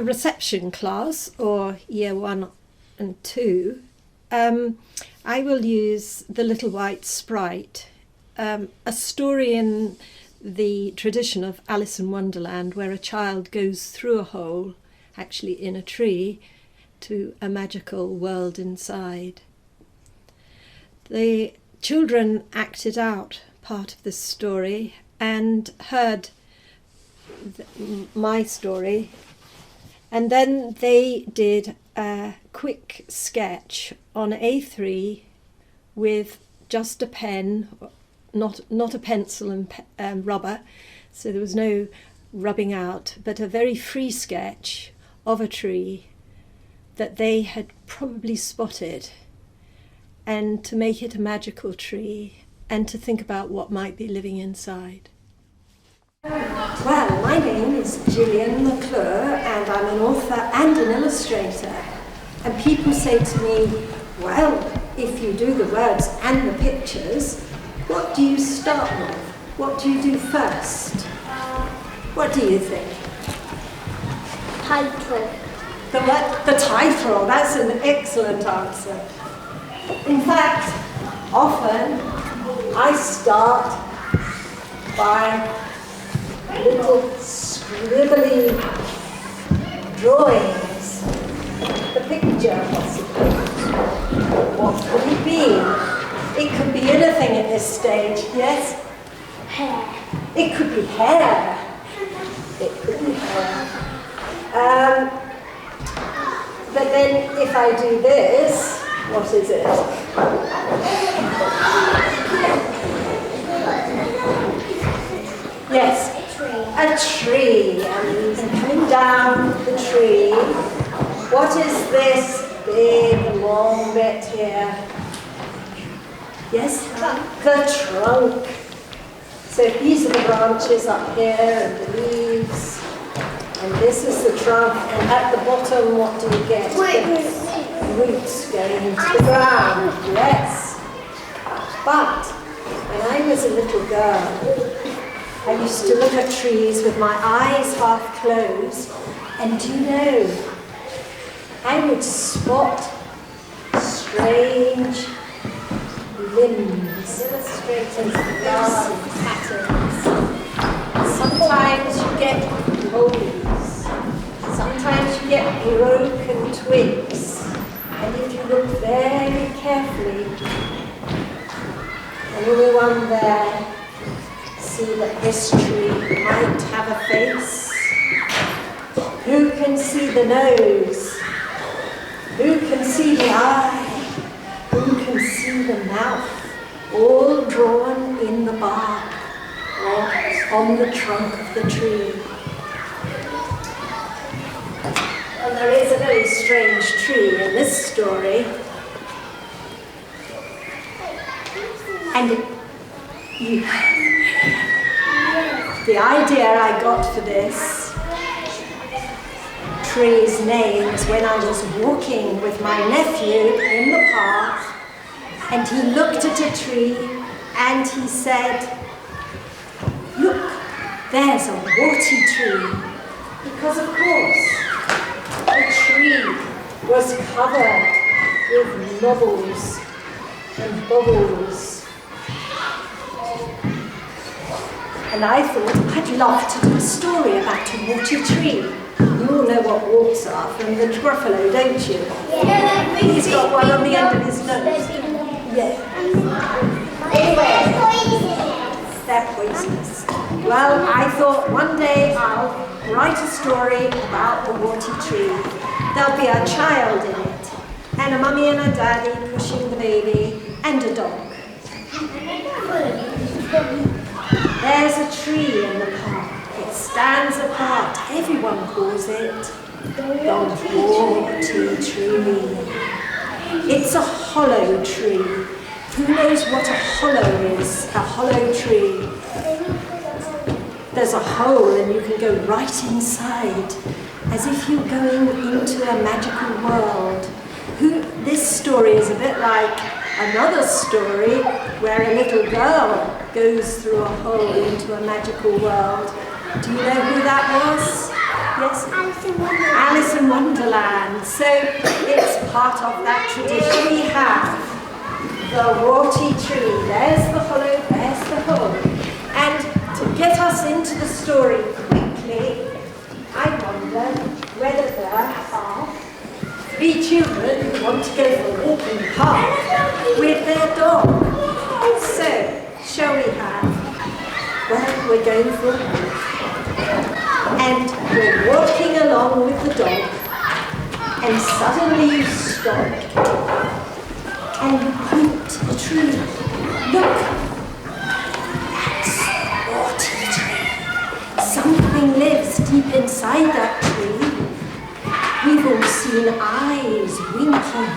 the reception class, or year 1 and 2, I will use The Little White Sprite, a story in the tradition of Alice in Wonderland, where a child goes through a hole, actually in a tree, to a magical world inside. The children acted out part of this story and heard my story, and then they did a quick sketch on A3 with just a pen, not a pencil and rubber, so there was no rubbing out, but a very free sketch of a tree that they had probably spotted, and to make it a magical tree and to think about what might be living inside. Well, my name is Gillian McClure, and I'm an author and an illustrator. And people say to me, well, if you do the words and the pictures, what do you start with? What do you do first? What do you think? Title. The what? The title. That's an excellent answer. In fact, often I start by little scribbly drawings. The picture, possibly. What could it be? It could be anything at this stage, yes? Hair. It could be hair. It could be hair. But then if I do this, what is it? Yes, a tree. And coming down the tree, what is this big long bit here? Yes, the trunk. So these are the branches up here and the leaves. And this is the trunk, and at the bottom, what do you get? Roots going into the ground, yes. But when I was a little girl, I used to look at trees with my eyes half closed, and do you know, I would spot strange limbs, illustrated garden patterns. Sometimes you get holes, sometimes you get broken twigs, and if you look very carefully, anyone there see that this tree might have a face? Who can see the nose? Who can see the eye? Who can see the mouth? All drawn in the bark or on the trunk of the tree. Well, there is a very strange tree in this story. And the idea I got for this tree's name was when I was walking with my nephew in the park, and he looked at a tree and he said, "Look, there's a warty tree." Because of course, the tree was covered with knobbles and bubbles. And I thought, I'd love to do a story about a warty tree. You all know what warts are from the Gruffalo, don't you? Yeah. He's got one on the end of his nose. Yeah. Anyway, they're poisonous. Well, I thought one day I'll write a story about the warty tree. There'll be a child in it, and a mummy and a daddy pushing the baby, and a dog. There's a tree in the park. It stands apart. Everyone calls it the warty tree. It's a hollow tree. Who knows what a hollow is? A hollow tree. There's a hole and you can go right inside, as if you're going into a magical world. This story is a bit like another story where a little girl goes through a hole into a magical world. Do you know who that was? Yes. Alice in Wonderland. Alice in Wonderland. So it's part of that tradition. We have the warty tree. There's the hollow, there's the hole. And to get us into the story quickly, I wonder whether there are 3 children who want to go for a walk in the park with their dog. So, shall we have? Well, we're going for a walk. And you're walking along with the dog, and suddenly you stop and you point to the tree. Look, that's the warty tree. Something lives deep inside that tree. We've all seen eyes winking.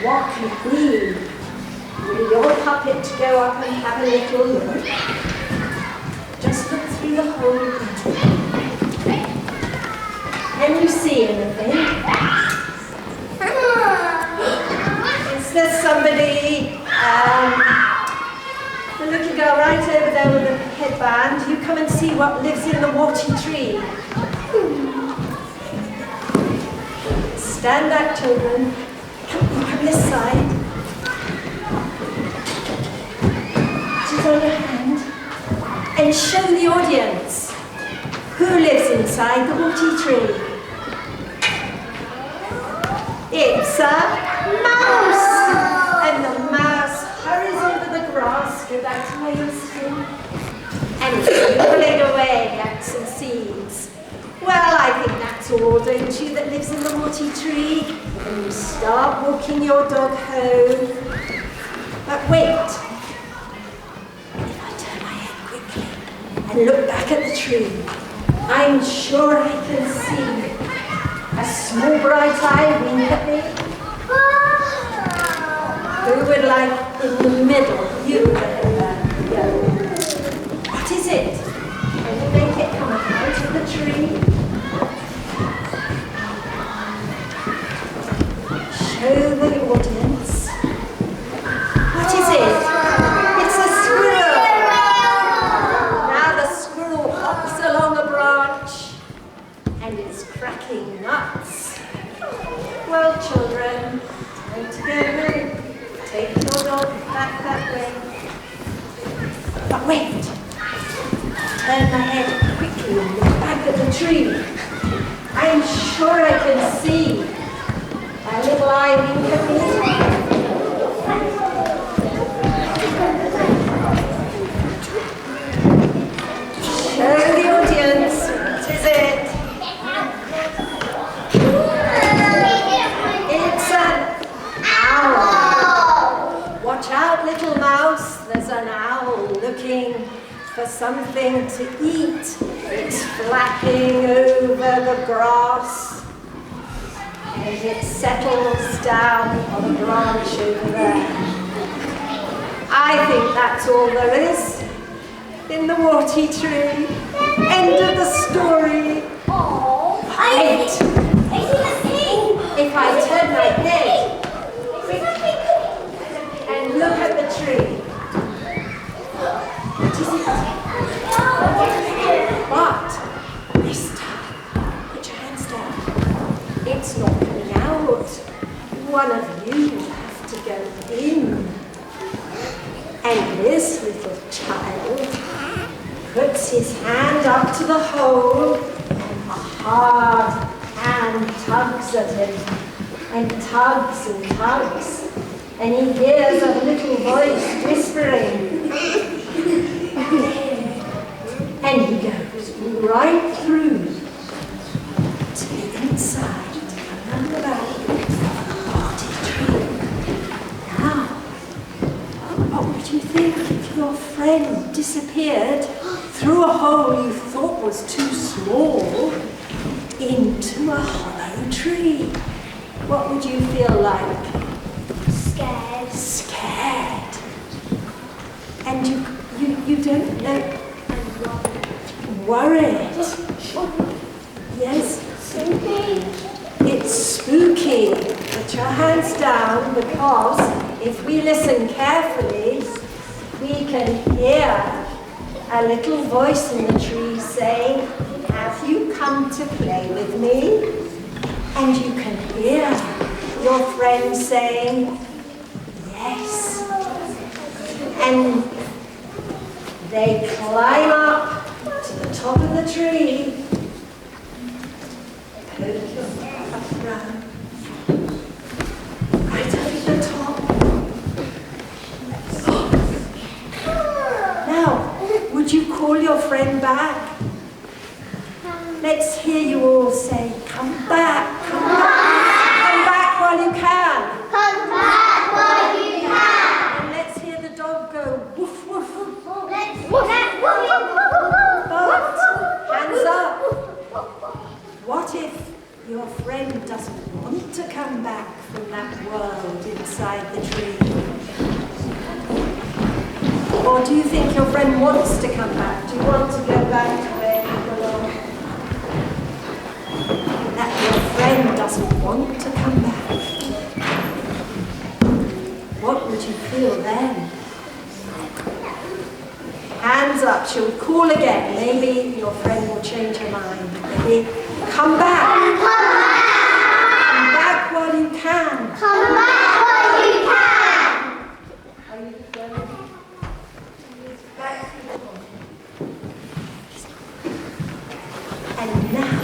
What can it be? Will your puppet go up and have a little look? Just look through the hole. Can you see anything? Is there somebody, the little girl right over there with the headband, you come and see what lives in the warty tree. Stand back, children. Come this side. She's on your hand. And show the audience who lives inside the warty tree. It's a mouse! And the mouse hurries over the grass, go back to where you're sitting, and it's nibbling away at some seeds. Well, I think that's all, don't you, that lives in the warty tree? And you start walking your dog home. But wait. If I turn my head quickly and look back at the tree, I'm sure I can see a small bright eye wink at me. Who would like in the middle? You go. What is it? Can you make it come out of the tree? Show the audience. What is it? It's a squirrel. Now the squirrel hops along a branch and is cracking nuts. Well, children, time to go home. Take your dog back that way. But wait. Turn my head quickly and look back at the tree. I'm sure I can see a little eye wink at me. Show the audience. What is it? It's an owl. Watch out, little mouse. There's an owl looking for something to eat. It's flapping over the grass. And it settles down on a branch over there. I think that's all there is in the warty tree. End of the story. Wait. If I turn my head and look at the tree, what is it? But this time, put your hands down. It's not coming out. One of you will have to go in. And this little child puts his hand up to the hole, and a hard hand tugs at him, and tugs and tugs, and he hears a little voice whispering. And he goes right through to the inside, around the back of the warty tree. Now, what would you think if your friend disappeared through a hole you thought was too small into a hollow tree? What would you feel like? Scared. Scared. And you don't know. Worried. Yes? Spooky. It's spooky. Put your hands down, because if we listen carefully, we can hear a little voice in the tree saying, "Have you come to play with me? And you can hear your friend saying, yes. And they climb up to the top of the tree. Poke your head up around. Right up at the top. Now, would you call your friend back? Let's hear you all say, come back, come back, come back while you can. Come back while you can. And let's hear the dog go, woof, woof. Let's But, hands up. What if your friend doesn't want to come back from that world inside the tree? Or do you think your friend wants to come back? Do you want to go back to where you belong? That your friend doesn't want to come back. What would you feel then? Hands up, she'll call again. Maybe your friend will change her mind. Maybe, come back. come back. Come back while you can. Come back while you can. Are you going? Back. And now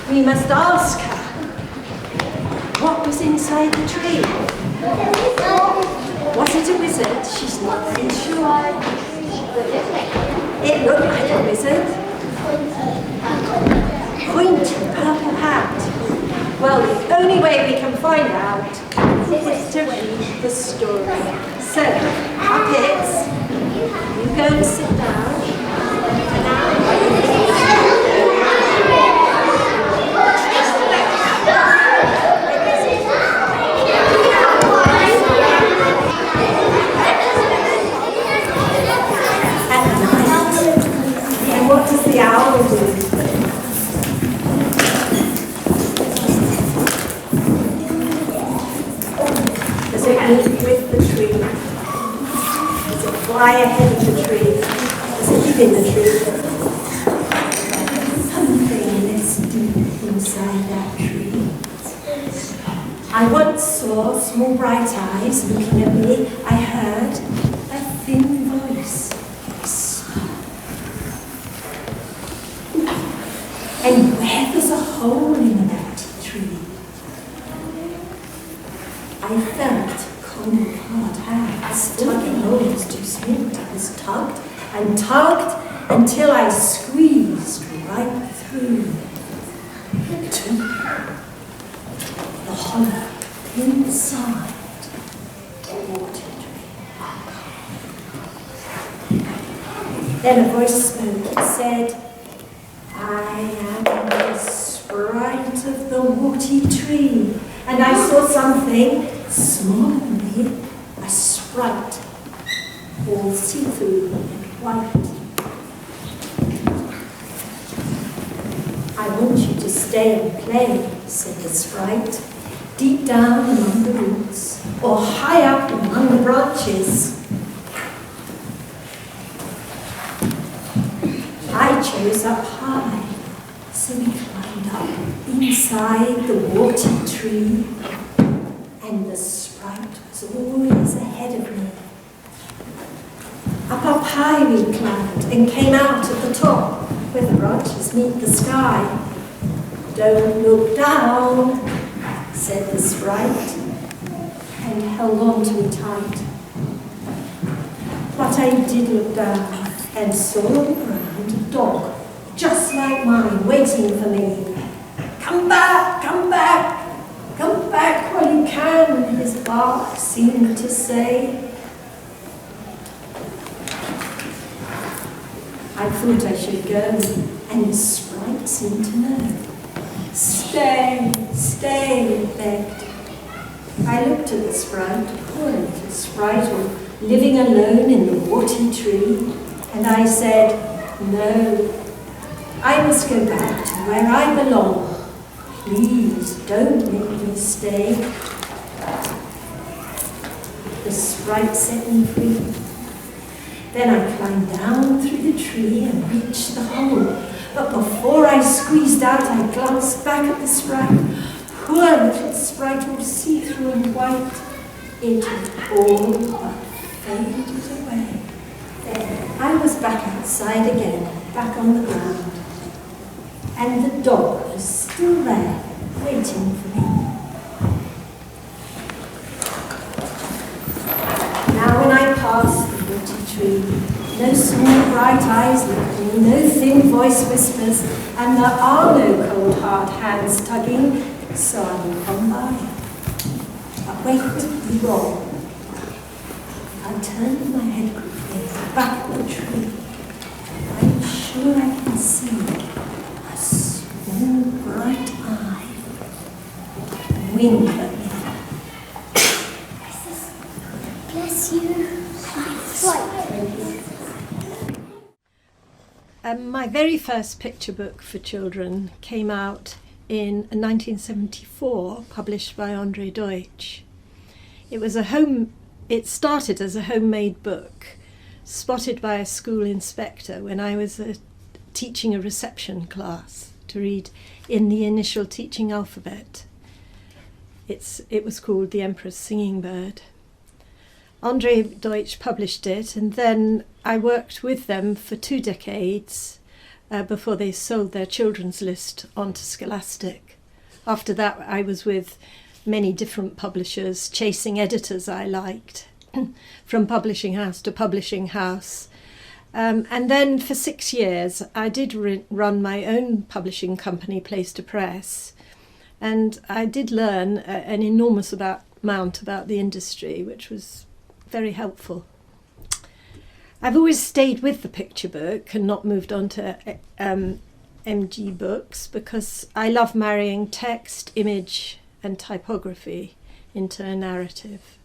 we must ask her, what was inside the tree? Was it a wizard? She's not very sure. It looked like a wizard. Pointy purple hat. Well, the only way we can find out is to read the story. So, puppets, you go and sit down. And now, and what does the owl do? Does it move with the tree? Does it fly ahead of the tree? Does it live in the tree? Something lives deep inside that tree. I once saw small bright eyes looking at me. I heard a thin voice whisper. And where there's a hole in an empty tree, I felt cold hard hands tugging. Oh, it was too small. I was tugged and tugged until I squeezed right through to the hollow inside the water tree. Then a voice spoke and said, I am the sprite of the warty tree, and I saw something smaller than me, a sprite, all see-through and white. I want you to stay and play, said the sprite, deep down among the roots, or high up among the branches. I chose up high, so we climbed up inside the warty tree, and the sprite was always ahead of me. Up high we climbed and came out at the top, where the branches meet the sky. Don't look down, said the sprite, and held on to me tight. But I did look down and saw on the ground a dog, just like mine, waiting for me. Come back, come back, come back while you can, his bark seemed to say. I thought I should go, and the sprite seemed to know. Stay, stay, it begged. I looked at the sprite, poor little sprite, living alone in the warty tree, and I said, no, I must go back to where I belong. Please don't make me stay. The sprite set me free. Then I climbed down through the tree and reached the hole. But before I squeezed out, I glanced back at the sprite. Poor little sprite, all see-through and white. It had all but faded away. There, I was back outside again, back on the ground. And the dog was still there, waiting for me. Now when I pass the woody tree, no small bright eyes look at me, no thin voice whispers, and there are no cold hard hands tugging, so I will come by. But wait, be wrong. I turned my head quickly, back at the tree. I'm sure I can see a small bright eye wink at me. Bless you. My very first picture book for children came out in 1974, published by Andre Deutsch. It started as a homemade book, spotted by a school inspector when I was teaching a reception class to read in the initial teaching alphabet. It was called The Emperor's Singing Bird. Andre Deutsch published it, and then I worked with them for 2 decades before they sold their children's list onto Scholastic. After that, I was with many different publishers, chasing editors I liked, from publishing house to publishing house. And then for 6 years, I did run my own publishing company, Place to Press, and I did learn an enormous amount about the industry, which was very helpful. I've always stayed with the picture book and not moved on to MG books because I love marrying text, image and typography into a narrative.